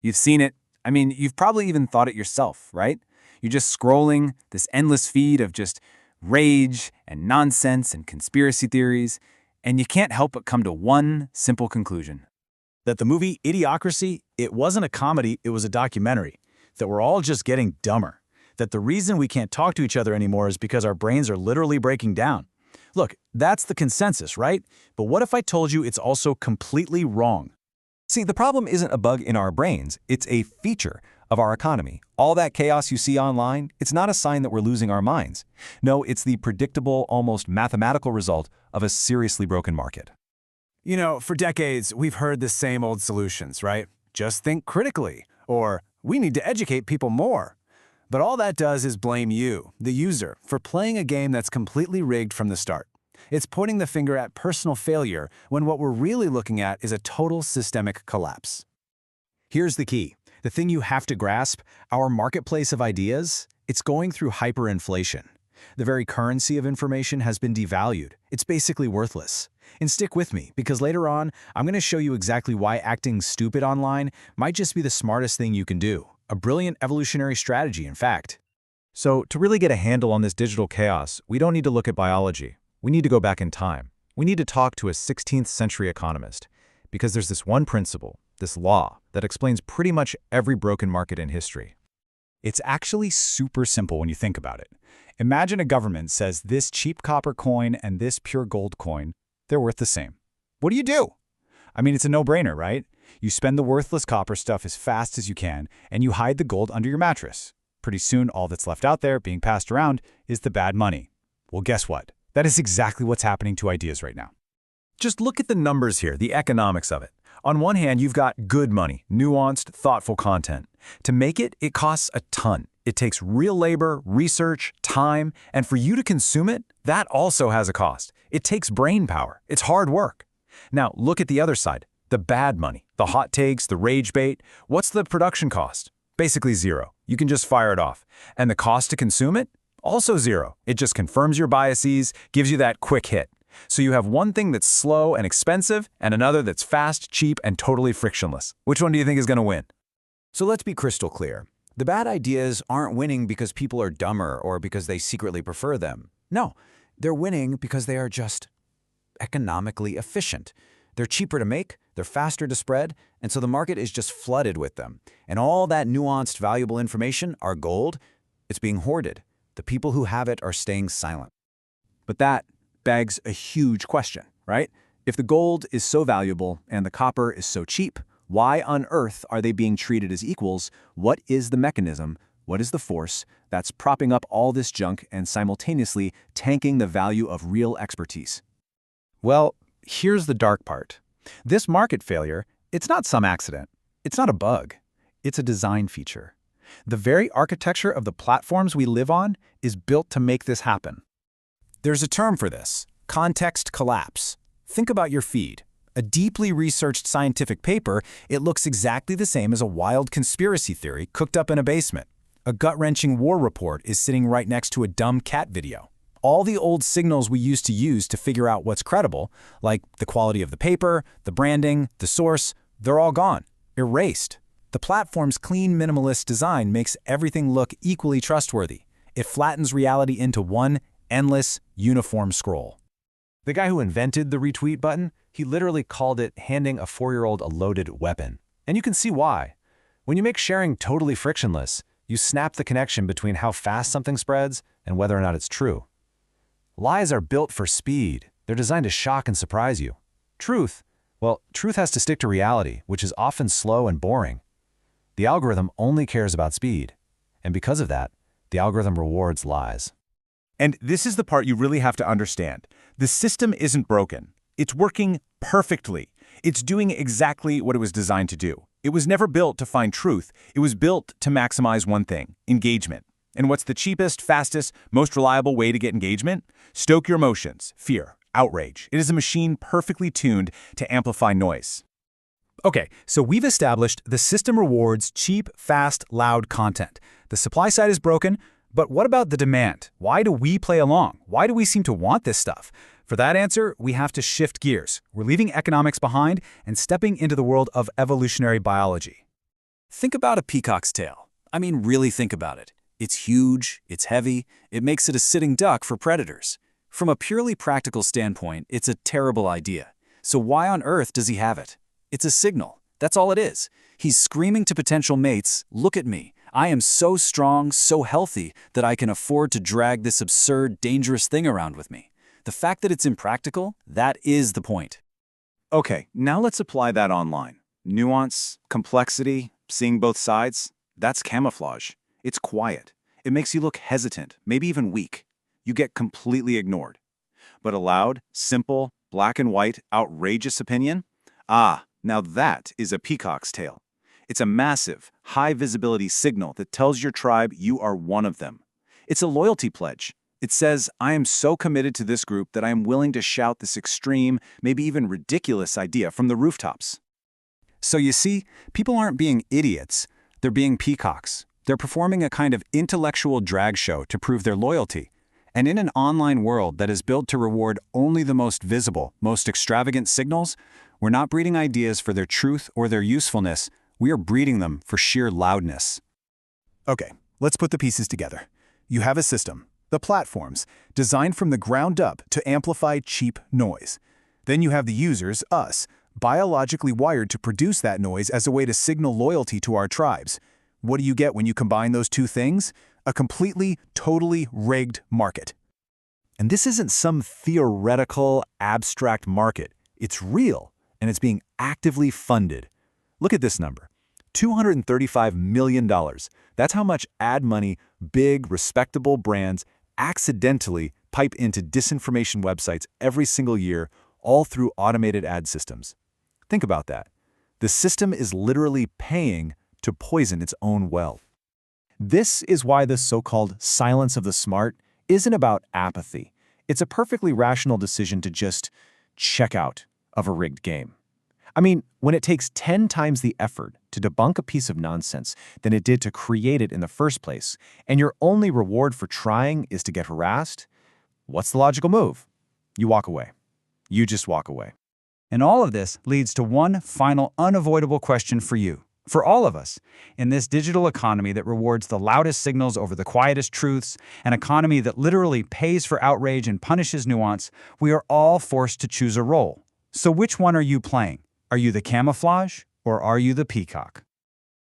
You've seen it. I mean, you've probably even thought it yourself, right? You're just scrolling this endless feed of just rage and nonsense and conspiracy theories, and you can't help but come to one simple conclusion. That the movie Idiocracy, it wasn't a comedy, it was a documentary. That we're all just getting dumber. That the reason we can't talk to each other anymore is because our brains are literally breaking down. Look, that's the consensus, right? But what if I told you it's also completely wrong? See, the problem isn't a bug in our brains, it's a feature of our economy. All that chaos you see online, it's not a sign that we're losing our minds. No, it's the predictable, almost mathematical result of a seriously broken market. You know, for decades, we've heard the same old solutions, right? Just think critically, or we need to educate people more. But all that does is blame you, the user, for playing a game that's completely rigged from the start. It's pointing the finger at personal failure when what we're really looking at is a total systemic collapse. Here's the key. The thing you have to grasp, our marketplace of ideas, it's going through hyperinflation. The very currency of information has been devalued. It's basically worthless. And stick with me, because later on, I'm going to show you exactly why acting stupid online might just be the smartest thing you can do. A brilliant evolutionary strategy, in fact. So, to really get a handle on this digital chaos, we don't need to look at biology. We need to go back in time. We need to talk to a 16th century economist, because there's this one principle, this law, that explains pretty much every broken market in history. It's actually super simple when you think about it. Imagine a government says this cheap copper coin and this pure gold coin, they're worth the same. What do? I mean, it's a no-brainer, right? You spend the worthless copper stuff as fast as you can, and you hide the gold under your mattress. Pretty soon, all that's left out there being passed around is the bad money. Well, guess what? That is exactly what's happening to ideas right now. Just look at the numbers here, the economics of it. On one hand, you've got good money, nuanced, thoughtful content. To make it, it costs a ton. It takes real labor, research, time, and for you to consume it, that also has a cost. It takes brain power. It's hard work. Now, look at the other side, the bad money, the hot takes, the rage bait. What's the production cost? Basically zero. You can just fire it off. And the cost to consume it? Also zero. It just confirms your biases, gives you that quick hit. So you have one thing that's slow and expensive, and another that's fast, cheap, and totally frictionless. Which one do you think is going to win? So let's be crystal clear. The bad ideas aren't winning because people are dumber or because they secretly prefer them. No, they're winning because they are just economically efficient. They're cheaper to make, they're faster to spread, and so the market is just flooded with them. And all that nuanced, valuable information, our gold, it's being hoarded. The people who have it are staying silent. But that begs a huge question, right? If the gold is so valuable and the copper is so cheap, why on earth are they being treated as equals? What is the mechanism? What is the force that's propping up all this junk and simultaneously tanking the value of real expertise? Well, here's the dark part. This market failure, it's not some accident. It's not a bug. It's a design feature. The very architecture of the platforms we live on is built to make this happen. There's a term for this, context collapse. Think about your feed. A deeply researched scientific paper, it looks exactly the same as a wild conspiracy theory cooked up in a basement. A gut-wrenching war report is sitting right next to a dumb cat video. All the old signals we used to use to figure out what's credible, like the quality of the paper, the branding, the source, they're all gone, erased. The platform's clean minimalist design makes everything look equally trustworthy. It flattens reality into one endless, uniform scroll. The guy who invented the retweet button, he literally called it handing a 4-year-old a loaded weapon. And you can see why. When you make sharing totally frictionless, you snap the connection between how fast something spreads and whether or not it's true. Lies are built for speed. They're designed to shock and surprise you. Truth, well, truth has to stick to reality, which is often slow and boring. The algorithm only cares about speed. And because of that, the algorithm rewards lies. And this is the part you really have to understand. The system isn't broken. It's working perfectly. It's doing exactly what it was designed to do. It was never built to find truth. It was built to maximize one thing, engagement. And what's the cheapest, fastest, most reliable way to get engagement? Stoke your emotions, fear, outrage. It is a machine perfectly tuned to amplify noise. Okay, so we've established the system rewards cheap, fast, loud content. The supply side is broken, but what about the demand? Why do we play along? Why do we seem to want this stuff? For that answer, we have to shift gears. We're leaving economics behind and stepping into the world of evolutionary biology. Think about a peacock's tail. I mean, really think about it. It's huge, it's heavy, it makes it a sitting duck for predators. From a purely practical standpoint, it's a terrible idea. So why on earth does he have it? It's a signal. That's all it is. He's screaming to potential mates, look at me. I am so strong, so healthy, that I can afford to drag this absurd, dangerous thing around with me. The fact that it's impractical, that is the point. Okay, now let's apply that online. Nuance, complexity, seeing both sides, that's camouflage. It's quiet. It makes you look hesitant, maybe even weak. You get completely ignored. But a loud, simple, black and white, outrageous opinion? Ah, now that is a peacock's tail. It's a massive, high-visibility signal that tells your tribe you are one of them. It's a loyalty pledge. It says, I am so committed to this group that I am willing to shout this extreme, maybe even ridiculous idea from the rooftops. So you see, people aren't being idiots, they're being peacocks. They're performing a kind of intellectual drag show to prove their loyalty. And in an online world that is built to reward only the most visible, most extravagant signals, we're not breeding ideas for their truth or their usefulness, we are breeding them for sheer loudness. Okay, let's put the pieces together. You have a system, the platforms, designed from the ground up to amplify cheap noise. Then you have the users, us, biologically wired to produce that noise as a way to signal loyalty to our tribes. What do you get when you combine those two things? A completely, totally rigged market. And this isn't some theoretical, abstract market. It's real, and it's being actively funded. Look at this number, $235 million. That's how much ad money big, respectable brands accidentally pipe into disinformation websites every single year, all through automated ad systems. Think about that. The system is literally paying to poison its own well. This is why the so-called silence of the smart isn't about apathy. It's a perfectly rational decision to just check out of a rigged game. I mean, when it takes 10 times the effort to debunk a piece of nonsense than it did to create it in the first place, and your only reward for trying is to get harassed, what's the logical move? You walk away. You just walk away. And all of this leads to one final unavoidable question for you, for all of us. In this digital economy that rewards the loudest signals over the quietest truths, an economy that literally pays for outrage and punishes nuance, we are all forced to choose a role. So which one are you playing? Are you the camouflage or are you the peacock?